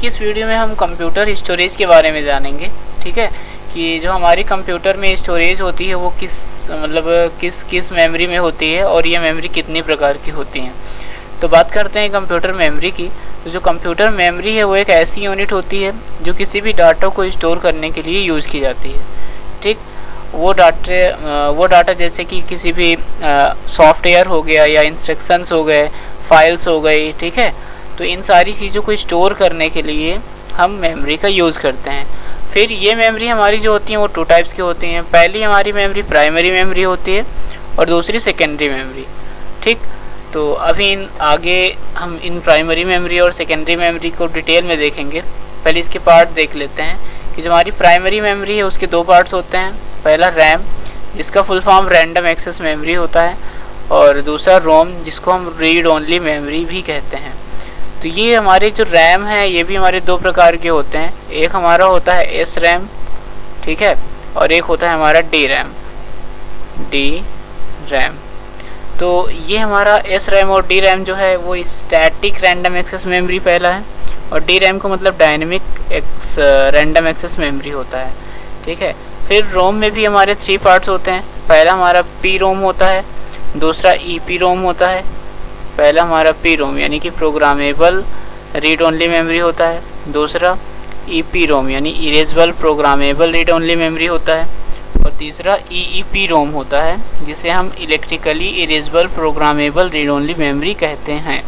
की इस वीडियो में हम कंप्यूटर स्टोरेज के बारे में जानेंगे। ठीक है, कि जो हमारी कंप्यूटर में स्टोरेज होती है वो किस मेमोरी में होती है और ये मेमोरी कितनी प्रकार की होती हैं। तो बात करते हैं कंप्यूटर मेमोरी की। तो जो कंप्यूटर मेमोरी है वो एक ऐसी यूनिट होती है जो किसी भी डाटा को स्टोर करने के लिए यूज़ की जाती है। ठीक, वो डाटा जैसे कि किसी भी सॉफ्टवेयर हो गया या इंस्ट्रक्शंस हो गए, फाइल्स हो गई। ठीक है, तो इन सारी चीज़ों को स्टोर करने के लिए हम मेमोरी का यूज़ करते हैं। फिर ये मेमोरी हमारी जो होती हैं वो 2 टाइप्स की होती हैं। पहली हमारी मेमोरी प्राइमरी मेमोरी होती है और दूसरी सेकेंडरी मेमोरी। ठीक, तो अभी आगे हम इन प्राइमरी मेमोरी और सेकेंडरी मेमोरी को डिटेल में देखेंगे। पहले इसके पार्ट देख लेते हैं कि जो हमारी प्राइमरी मेमोरी है उसके 2 पार्ट्स होते हैं। पहला रैम, जिसका full form random access memory होता है, और दूसरा रोम, जिसको हम रीड ओनली मेमोरी भी कहते हैं। तो ये हमारे जो रैम है ये भी हमारे 2 प्रकार के होते हैं। एक हमारा होता है एस रैम, ठीक है, और एक होता है हमारा डी रैम। तो ये हमारा एस रैम और डी रैम जो है वो स्टैटिक रैंडम एक्सेस मेमोरी पहला है, और डी रैम को मतलब डायनेमिक रैंडम एक्सेस मेमोरी होता है। ठीक है, फिर रोम में भी हमारे 3 पार्ट्स होते हैं। पहला हमारा पी रोम होता है, दूसरा ई पी रोम होता है। पहला हमारा पी रोम यानी कि प्रोग्रामेबल रीड ओनली मेमोरी होता है, दूसरा ई पी रोम यानी erasable programmable read only memory होता है, और तीसरा ई पी रोम होता है जिसे हम electrically erasable programmable read only memory कहते हैं।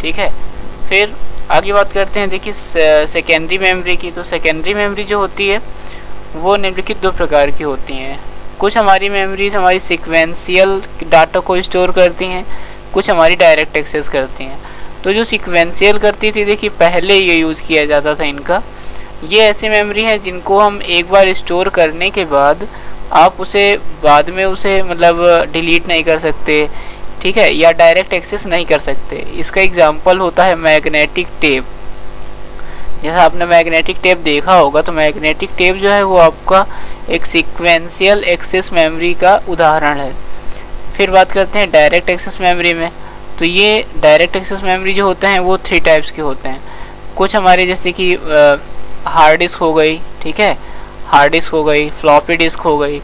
ठीक है, फिर आगे बात करते हैं देखिए सेकेंडरी मेमोरी की। तो सेकेंडरी मेमोरी जो होती है वो निम्नलिखित 2 प्रकार की होती हैं। कुछ हमारी मेमोरीज हमारी सीक्वेंशियल डाटा को स्टोर करती हैं, कुछ हमारी डायरेक्ट एक्सेस करती हैं। तो जो सीक्वेंशियल करती थी, देखिए पहले ये यूज़ किया जाता था इनका। ये ऐसी मेमोरी है जिनको हम एक बार स्टोर करने के बाद आप उसे बाद में उसे डिलीट नहीं कर सकते। ठीक है, या डायरेक्ट एक्सेस नहीं कर सकते। इसका एग्जांपल होता है मैग्नेटिक टेप। जैसा आपने मैग्नेटिक टेप देखा होगा, तो मैग्नेटिक टेप जो है वो आपका एक सीक्वेंशियल एक्सेस मेमोरी का उदाहरण है। फिर बात करते हैं डायरेक्ट एक्सेस मेमोरी में। तो ये डायरेक्ट एक्सेस मेमोरी जो होते हैं वो 3 टाइप्स के होते हैं। कुछ हमारे जैसे कि हार्ड डिस्क हो गई, ठीक है, हार्ड डिस्क हो गई, फ्लॉपी डिस्क हो गई,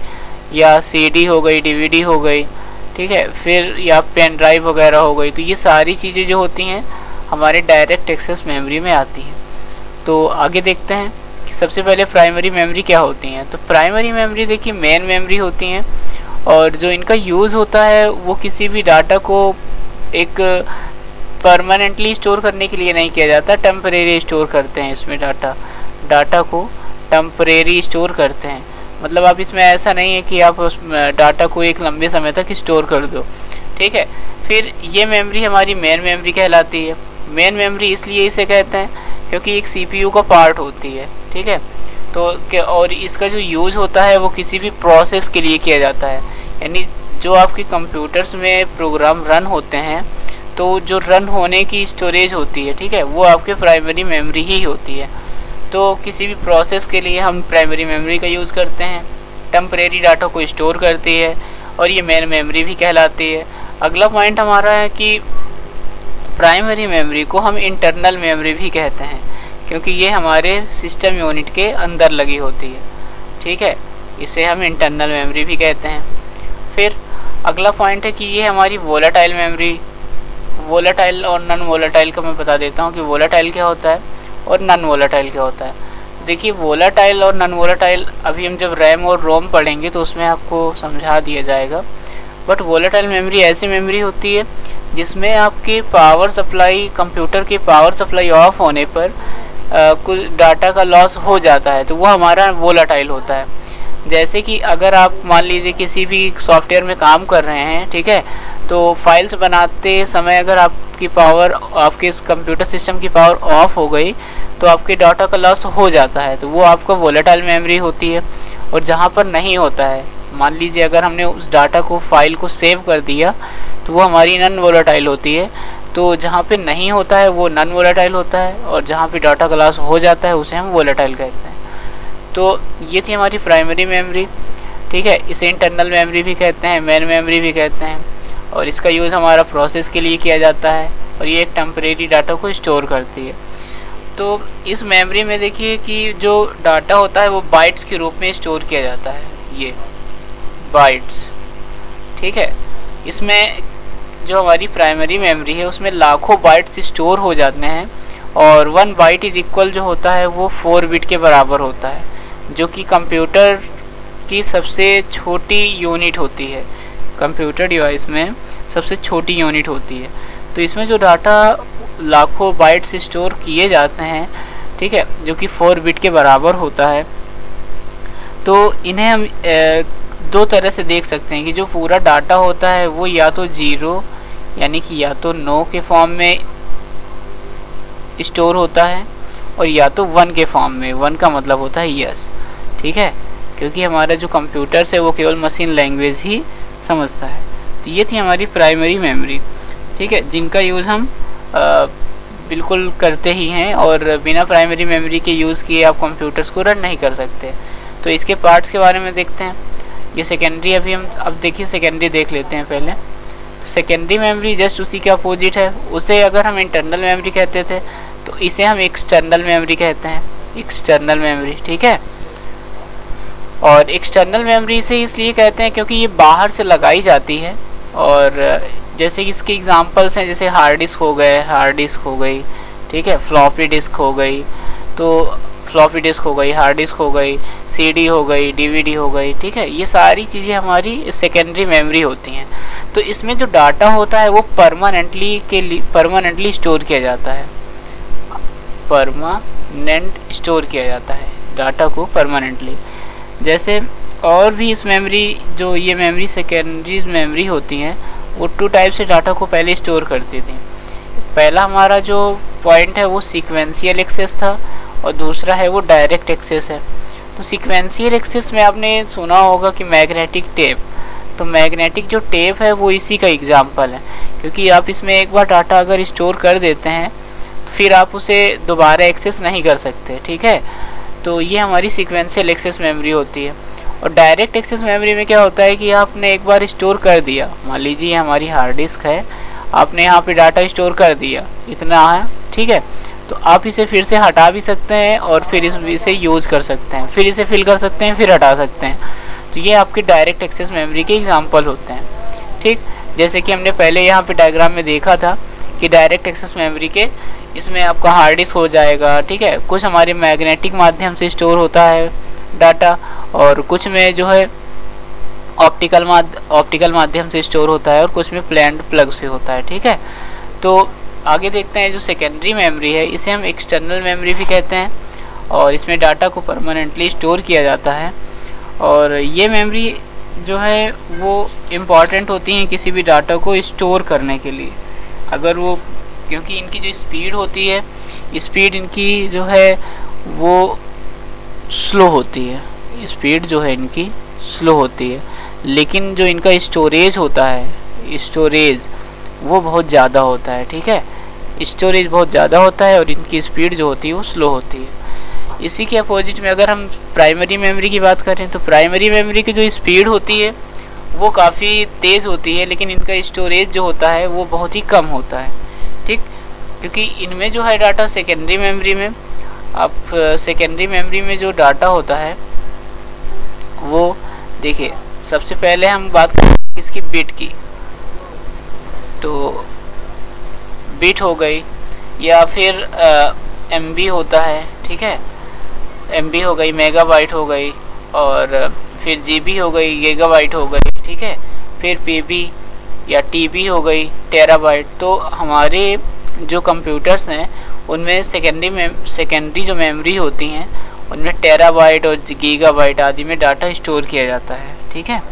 या सीडी हो गई, डीवीडी हो गई, ठीक है, फिर या पेन ड्राइव वगैरह हो गई। तो ये सारी चीज़ें जो होती हैं हमारे डायरेक्ट एक्सेस मेमोरी में आती हैं। तो आगे देखते हैं कि सबसे पहले प्राइमरी मेमोरी क्या होती हैं। तो प्राइमरी मेमोरी देखिए मेन मेमोरी होती हैं, और जो इनका यूज़ होता है वो किसी भी डाटा को एक परमानेंटली स्टोर करने के लिए नहीं किया जाता, टेम्परेरी स्टोर करते हैं इसमें डाटा को टेम्परेरी स्टोर करते हैं। मतलब आप इसमें ऐसा नहीं है कि आप उस डाटा को एक लंबे समय तक स्टोर कर दो। ठीक है, फिर ये मेमोरी हमारी मेन मेमोरी कहलाती है। मेन मेमोरी इसलिए इसे कहते हैं क्योंकि एक सीपीयू का पार्ट होती है। ठीक है, तो और इसका जो यूज़ होता है वो किसी भी प्रोसेस के लिए किया जाता है। यानी जो आपके कंप्यूटर्स में प्रोग्राम रन होते हैं तो जो रन होने की स्टोरेज होती है, ठीक है, वो आपके प्राइमरी मेमोरी ही होती है। तो किसी भी प्रोसेस के लिए हम प्राइमरी मेमोरी का यूज़ करते हैं, टेम्परेरी डाटा को स्टोर करती है, और ये मेन मेमोरी भी कहलाती है। अगला पॉइंट हमारा है कि प्राइमरी मेमोरी को हम इंटरनल मेमोरी भी कहते हैं, क्योंकि ये हमारे सिस्टम यूनिट के अंदर लगी होती है। ठीक है, इसे हम इंटरनल मेमोरी भी कहते हैं। फिर अगला पॉइंट है कि ये हमारी वोलेटाइल मेमोरी। वोलेटाइल और नॉन वोलेटाइल का मैं बता देता हूँ कि वोलेटाइल क्या होता है और नॉन वोलेटाइल क्या होता है। देखिए वोलेटाइल और नॉन वोलेटाइल अभी हम जब रैम और रोम पढ़ेंगे तो उसमें आपको समझा दिया जाएगा। बट वोलेटाइल मेमोरी ऐसी मेमोरी होती है जिसमें आपकी पावर सप्लाई, कंप्यूटर की पावर सप्लाई ऑफ होने पर कुछ डाटा का लॉस हो जाता है, तो वो हमारा वोलेटाइल होता है। जैसे कि अगर आप मान लीजिए किसी भी सॉफ्टवेयर में काम कर रहे हैं, ठीक है, तो फाइल्स बनाते समय अगर आपकी पावर, आपके इस कंप्यूटर सिस्टम की पावर ऑफ हो गई तो आपके डाटा का लॉस हो जाता है, तो वो आपका वोलेटाइल मेमोरी होती है। और जहाँ पर नहीं होता है, मान लीजिए अगर हमने उस डाटा को, फाइल को सेव कर दिया, तो वो हमारी नॉन वोलेटाइल होती है। तो जहाँ पे नहीं होता है वो नॉन वोलेटाइल होता है, और जहाँ पे डाटा का लॉस हो जाता है उसे हम वोलेटाइल कहते हैं। तो ये थी हमारी प्राइमरी मेमोरी। ठीक है, इसे इंटरनल मेमोरी भी कहते हैं, मेन मेमोरी भी कहते हैं, और इसका यूज़ हमारा प्रोसेस के लिए किया जाता है, और ये एक टेम्परेरी डाटा को स्टोर करती है। तो इस मेमोरी में देखिए कि जो डाटा होता है वो बाइट्स के रूप में स्टोर किया जाता है, ये बाइट्स, ठीक है। इसमें जो हमारी प्राइमरी मेमोरी है उसमें लाखों बाइट्स स्टोर हो जाते हैं और 1 बाइट इज इक्वल जो होता है वो 4 बिट के बराबर होता है, जो कि कंप्यूटर की सबसे छोटी यूनिट होती है, कंप्यूटर डिवाइस में सबसे छोटी यूनिट होती है। तो इसमें जो डाटा लाखों बाइट्स स्टोर किए जाते हैं, ठीक है, जो कि 4 बिट के बराबर होता है। तो इन्हें हम दो तरह से देख सकते हैं कि जो पूरा डाटा होता है वो या तो 0 यानी कि या तो नो के फॉर्म में स्टोर होता है और या तो 1 के फॉर्म में। 1 का मतलब होता है यस, ठीक है, क्योंकि हमारा जो कंप्यूटर है वो केवल मशीन लैंग्वेज ही समझता है। तो ये थी हमारी प्राइमरी मेमोरी, ठीक है, जिनका यूज़ हम बिल्कुल करते ही हैं और बिना प्राइमरी मेमोरी के यूज़ किए आप कंप्यूटर्स को रन नहीं कर सकते। तो इसके पार्ट्स के बारे में देखते हैं। ये सेकेंडरी, अभी हम अब देखिए सेकेंडरी देख लेते हैं पहले। तो सेकेंडरी मेमोरी जस्ट उसी के अपोजिट है। उसे अगर हम इंटरनल मेमोरी कहते थे तो इसे हम एक्सटर्नल मेमोरी कहते हैं, एक्सटर्नल मेमोरी, ठीक है। और एक्सटर्नल मेमोरी से इसलिए कहते हैं क्योंकि ये बाहर से लगाई जाती है। और जैसे कि इसके एग्जांपल्स हैं, जैसे हार्ड डिस्क हो गए, हार्ड डिस्क हो गई, ठीक है, फ्लॉपी डिस्क हो गई, तो फ्लॉपी डिस्क हो गई, हार्ड डिस्क हो गई, सीडी हो गई, डीवीडी हो गई, ठीक है, ये सारी चीज़ें हमारी सेकेंडरी मेमोरी होती हैं। तो इसमें जो डाटा होता है वो परमानेंटली स्टोर किया जाता है, परमानेंट स्टोर किया जाता है डाटा को परमानेंटली। जैसे और भी इस मेमोरी, जो ये मेमोरी सेकेंडरीज मेमोरी होती हैं, वो 2 टाइप से डाटा को पहले स्टोर करती थी। पहला हमारा जो पॉइंट है वो सीक्वेंशियल एक्सेस था और दूसरा है वो डायरेक्ट एक्सेस है। तो सीक्वेंशियल एक्सेस में आपने सुना होगा कि मैग्नेटिक टेप, तो मैग्नेटिक जो टेप है वो इसी का एग्जाम्पल है, क्योंकि आप इसमें एक बार डाटा अगर स्टोर कर देते हैं तो फिर आप उसे दोबारा एक्सेस नहीं कर सकते, ठीक है। तो ये हमारी सीक्वेंशियल एक्सेस मेमोरी होती है। और डायरेक्ट एक्सेस मेमोरी में क्या होता है कि आपने एक बार स्टोर कर दिया, मान लीजिए हमारी हार्ड डिस्क है, आपने यहाँ पे डाटा स्टोर कर दिया, इतना है, ठीक है, तो आप इसे फिर से हटा भी सकते हैं और फिर इसे यूज़ कर सकते हैं, फिर इसे फिल कर सकते हैं, फिर हटा सकते हैं। तो ये आपके डायरेक्ट एक्सेस मेमोरी के एग्जांपल होते हैं, ठीक। जैसे कि हमने पहले यहाँ पे डायग्राम में देखा था कि डायरेक्ट एक्सेस मेमोरी के इसमें आपका हार्ड डिस्क हो जाएगा, ठीक है, कुछ हमारे मैग्नेटिक माध्यम से स्टोर होता है डाटा और कुछ में जो है ऑप्टिकल माध्यम से स्टोर होता है और कुछ में प्लैंड प्लग से होता है, ठीक है। तो आगे देखते हैं, जो सेकेंडरी मेमोरी है इसे हम एक्सटर्नल मेमोरी भी कहते हैं और इसमें डाटा को परमानेंटली स्टोर किया जाता है। और ये मेमोरी जो है वो इम्पॉर्टेंट होती हैं किसी भी डाटा को स्टोर करने के लिए। अगर वो, क्योंकि इनकी जो स्पीड होती है, स्पीड इनकी जो है वो स्लो होती है, स्पीड जो है इनकी स्लो होती है, लेकिन जो इनका स्टोरेज होता है, स्टोरेज वो बहुत ज़्यादा होता है, ठीक है, स्टोरेज बहुत ज़्यादा होता है और इनकी स्पीड जो होती है वो स्लो होती है। इसी के अपोजिट में अगर हम प्राइमरी मेमोरी की बात करें तो प्राइमरी मेमोरी की जो स्पीड होती है वो काफ़ी तेज़ होती है, लेकिन इनका स्टोरेज जो होता है वो बहुत ही कम होता है, ठीक, क्योंकि इनमें जो है डाटा सेकेंडरी मेमोरी में, आप सेकेंडरी मेमोरी में जो डाटा होता है वो देखिए, सबसे पहले हम बात करें इसकी बिट की, तो बिट हो गई या फिर MB होता है, ठीक है, MB हो गई, मेगाबाइट हो गई और फिर GB हो गई, गीगाबाइट हो गई, ठीक है, फिर PB या TB हो गई, टेराबाइट। तो हमारे जो कंप्यूटर्स हैं उनमें सेकेंडरी जो मेमोरी होती हैं उनमें टेराबाइट और गीगाबाइट आदि में डाटा स्टोर किया जाता है, ठीक है।